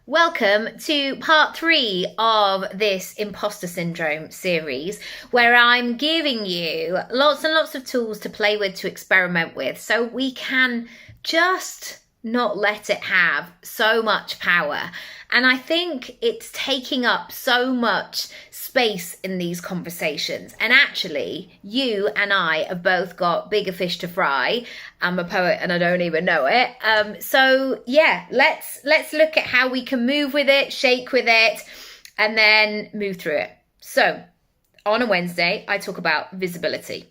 Welcome to part 3 of this Imposter Syndrome series, where I'm giving you lots and lots of tools to play with, to experiment with, so we can just not let it have so much power. And I think it's taking up so much space in these conversations. And actually, you and I have both got bigger fish to fry. I'm a poet and I don't even know it. So yeah, let's look at how we can move with it, shake with it, and then move through it. So on a Wednesday, I talk about visibility.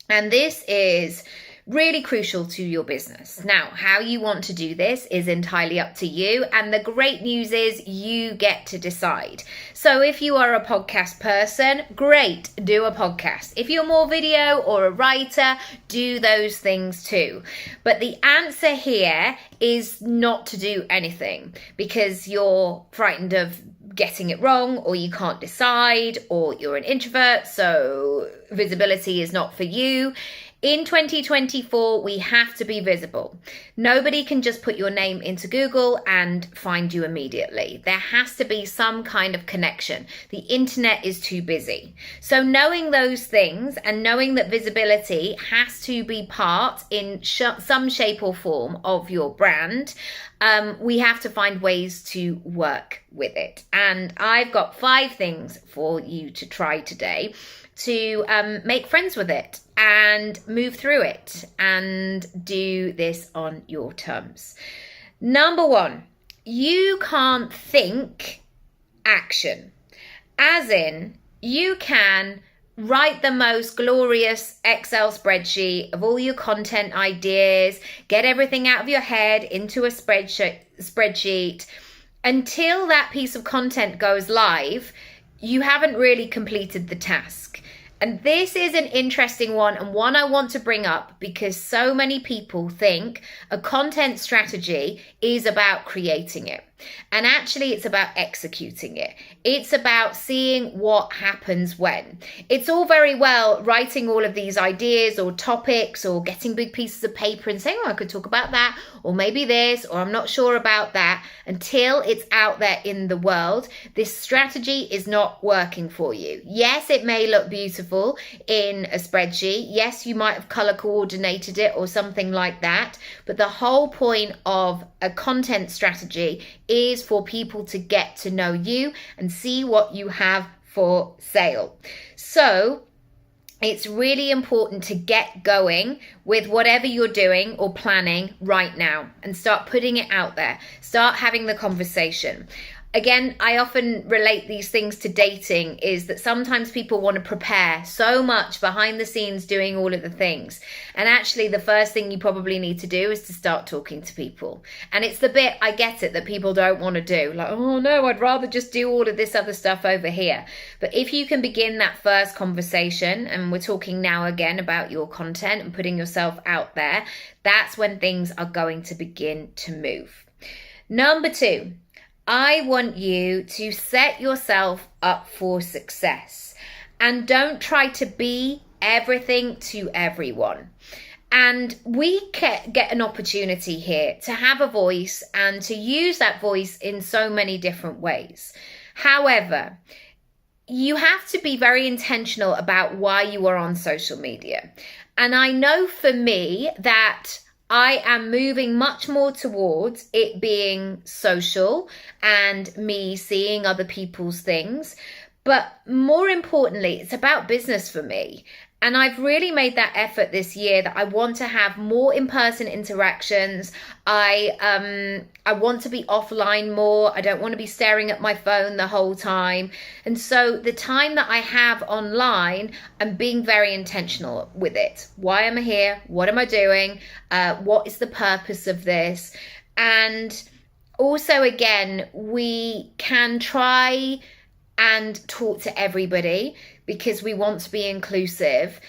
And this is really crucial to your business. Now, how you want to do this is entirely up to you. And the great news is you get to decide. So if you are a podcast person, great, do a podcast. If you're more video or a writer, do those things too. But the answer here is not to do anything because you're frightened of getting it wrong, or you can't decide, or you're an introvert, so visibility is not for you. In 2024, we have to be visible. Nobody can just put your name into Google and find you immediately. There has to be some kind of connection. The internet is too busy. So knowing those things and knowing that visibility has to be part in some shape or form of your brand, we have to find ways to work with it. And I've got 5 things for you to try today to make friends with it and move through it and do this on your terms. Number 1, you can't think action. As in, you can write the most glorious Excel spreadsheet of all your content ideas, get everything out of your head into a spreadsheet. Until that piece of content goes live, you haven't really completed the task. And this is an interesting one, and one I want to bring up because so many people think a content strategy is about creating it. And actually, it's about executing it. It's about seeing what happens when. It's all very well writing all of these ideas or topics or getting big pieces of paper and saying, oh, I could talk about that, or maybe this, or I'm not sure about that, until it's out there in the world. This strategy is not working for you. Yes, it may look beautiful in a spreadsheet. Yes, you might have color coordinated it or something like that. But the whole point of a content strategy is for people to get to know you and see what you have for sale. So it's really important to get going with whatever you're doing or planning right now and start putting it out there. Start having the conversation. Again, I often relate these things to dating, is that sometimes people want to prepare so much behind the scenes doing all of the things. And actually, the first thing you probably need to do is to start talking to people. And it's the bit, I get it, that people don't want to do. Like, oh no, I'd rather just do all of this other stuff over here. But if you can begin that first conversation, and we're talking now again about your content and putting yourself out there, that's when things are going to begin to move. Number 2. I want you to set yourself up for success and don't try to be everything to everyone. And we get an opportunity here to have a voice and to use that voice in so many different ways. However, you have to be very intentional about why you are on social media. And I know for me that I am moving much more towards it being social and me seeing other people's things. But more importantly, it's about business for me. And I've really made that effort this year that I want to have more in-person interactions. I want to be offline more. I don't want to be staring at my phone the whole time. And so the time that I have online, I'm being very intentional with it. Why am I here? What am I doing? What is the purpose of this? And also, again, we can try and talk to everybody because we want to be inclusive.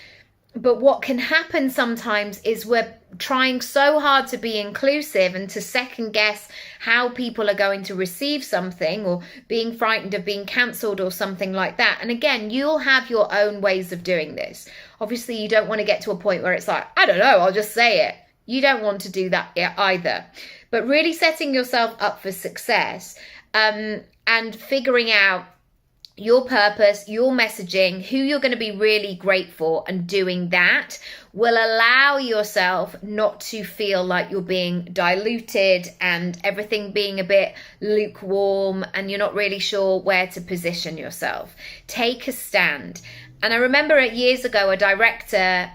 But what can happen sometimes is we're trying so hard to be inclusive and to second guess how people are going to receive something, or being frightened of being cancelled or something like that. And again, you'll have your own ways of doing this. Obviously, you don't want to get to a point where it's like, I don't know, I'll just say it. You don't want to do that either. But really setting yourself up for success, and figuring out your purpose, your messaging, who you're going to be really great for, and doing that will allow yourself not to feel like you're being diluted and everything being a bit lukewarm and you're not really sure where to position yourself. Take a stand. And I remember years ago, a director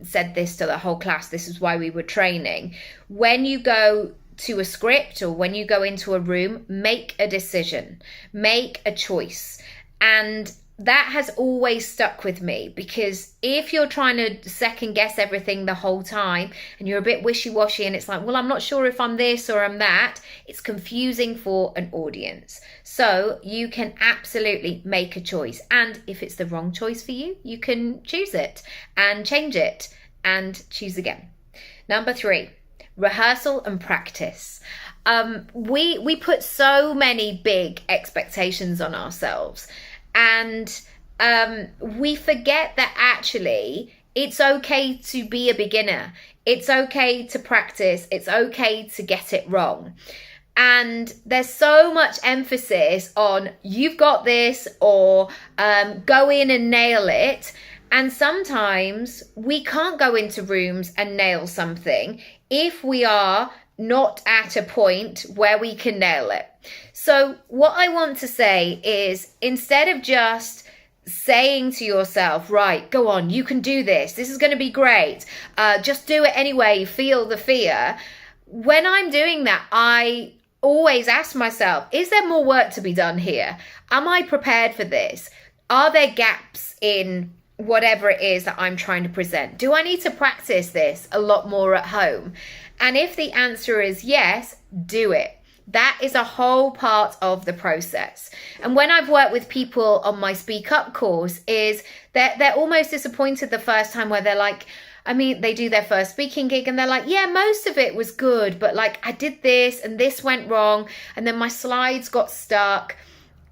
said this to the whole class. This is why we were training. When you go to a script or when you go into a room, make a decision, make a choice. And that has always stuck with me, because if you're trying to second guess everything the whole time and you're a bit wishy-washy and it's like, well, I'm not sure if I'm this or I'm that, it's confusing for an audience. So you can absolutely make a choice. And if it's the wrong choice for you, you can choose it and change it and choose again. Number 3, rehearsal and practice. We put so many big expectations on ourselves, and we forget that actually it's okay to be a beginner. It's okay to practice. It's okay to get it wrong. And there's so much emphasis on you've got this, or go in and nail it. And sometimes we can't go into rooms and nail something if we are not at a point where we can nail it. So what I want to say is, instead of just saying to yourself, right, go on, you can do this, this is going to be great, just do it anyway, feel the fear. When I'm doing that, I always ask myself, is there more work to be done here? Am I prepared for this? Are there gaps in whatever it is that I'm trying to present? Do I need to practice this a lot more at home? And if the answer is yes, do it. That is a whole part of the process. And when I've worked with people on my Speak Up course, is that they're almost disappointed the first time, where they're like, I mean, they do their first speaking gig and they're like, yeah, most of it was good, but like I did this and this went wrong, and then my slides got stuck.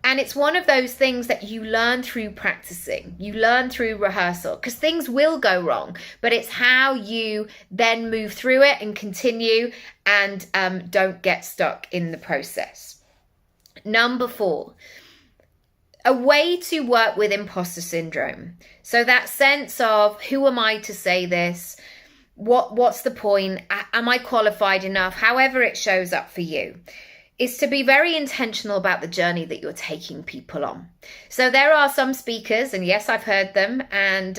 And it's one of those things that you learn through practicing, you learn through rehearsal, because things will go wrong, but it's how you then move through it and continue and don't get stuck in the process. Number 4, a way to work with imposter syndrome. So that sense of, who am I to say this? What's the point? Am I qualified enough? However it shows up for you, is to be very intentional about the journey that you're taking people on. So there are some speakers, and yes, I've heard them, and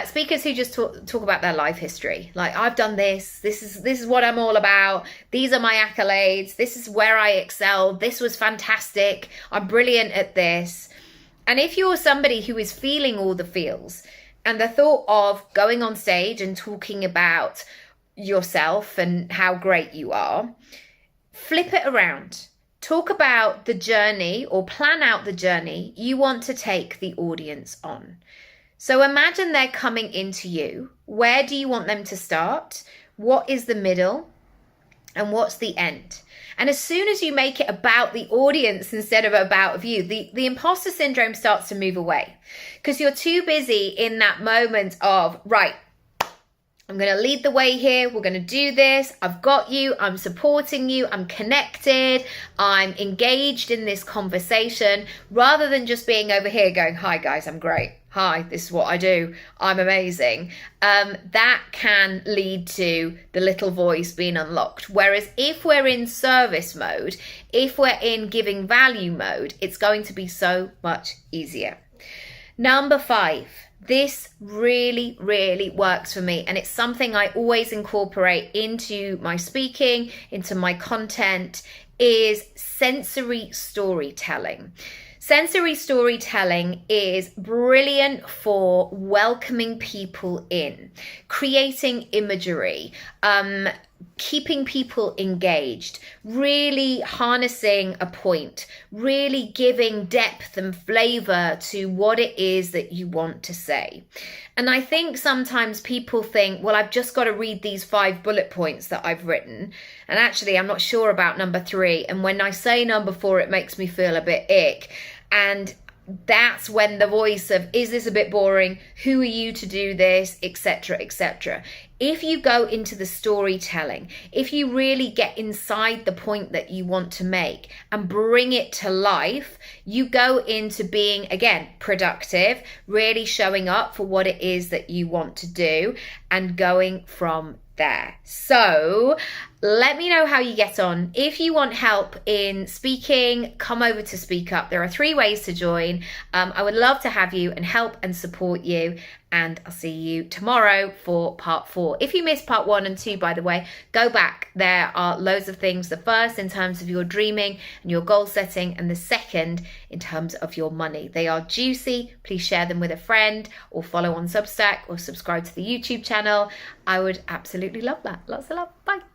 speakers who just talk about their life history. Like, I've done this is what I'm all about. These are my accolades. This is where I excelled. This was fantastic. I'm brilliant at this. And if you're somebody who is feeling all the feels, and the thought of going on stage and talking about yourself and how great you are, flip it around. Talk about the journey, or plan out the journey you want to take the audience on. So imagine they're coming into you. Where do you want them to start? What is the middle? And what's the end? And as soon as you make it about the audience instead of about you, the imposter syndrome starts to move away, because you're too busy in that moment of, right, I'm going to lead the way here. We're going to do this. I've got you. I'm supporting you. I'm connected. I'm engaged in this conversation, rather than just being over here going, hi guys, I'm great. Hi, this is what I do. I'm amazing. That can lead to the little voice being unlocked. Whereas if we're in service mode, if we're in giving value mode, it's going to be so much easier. Number 5. This really, really works for me, and it's something I always incorporate into my speaking, into my content, is sensory storytelling. Sensory storytelling is brilliant for welcoming people in, creating imagery, keeping people engaged, really harnessing a point, really giving depth and flavor to what it is that you want to say. And I think sometimes people think, well, I've just got to read these 5 bullet points that I've written. And actually, I'm not sure about number 3. And when I say number 4, it makes me feel a bit ick. And that's when the voice of, is this a bit boring? Who are you to do this? Etc., etc. If you go into the storytelling, if you really get inside the point that you want to make and bring it to life, you go into being, again, productive, really showing up for what it is that you want to do and going from there. So let me know how you get on. If you want help in speaking, come over to Speak Up. There are 3 ways to join. I would love to have you and help and support you. And I'll see you tomorrow for part 4. If you missed part 1 and 2, by the way, go back. There are loads of things. The first in terms of your dreaming and your goal setting, and the second in terms of your money. They are juicy. Please share them with a friend or follow on Substack or subscribe to the YouTube channel. I would absolutely love that. Lots of love. Bye.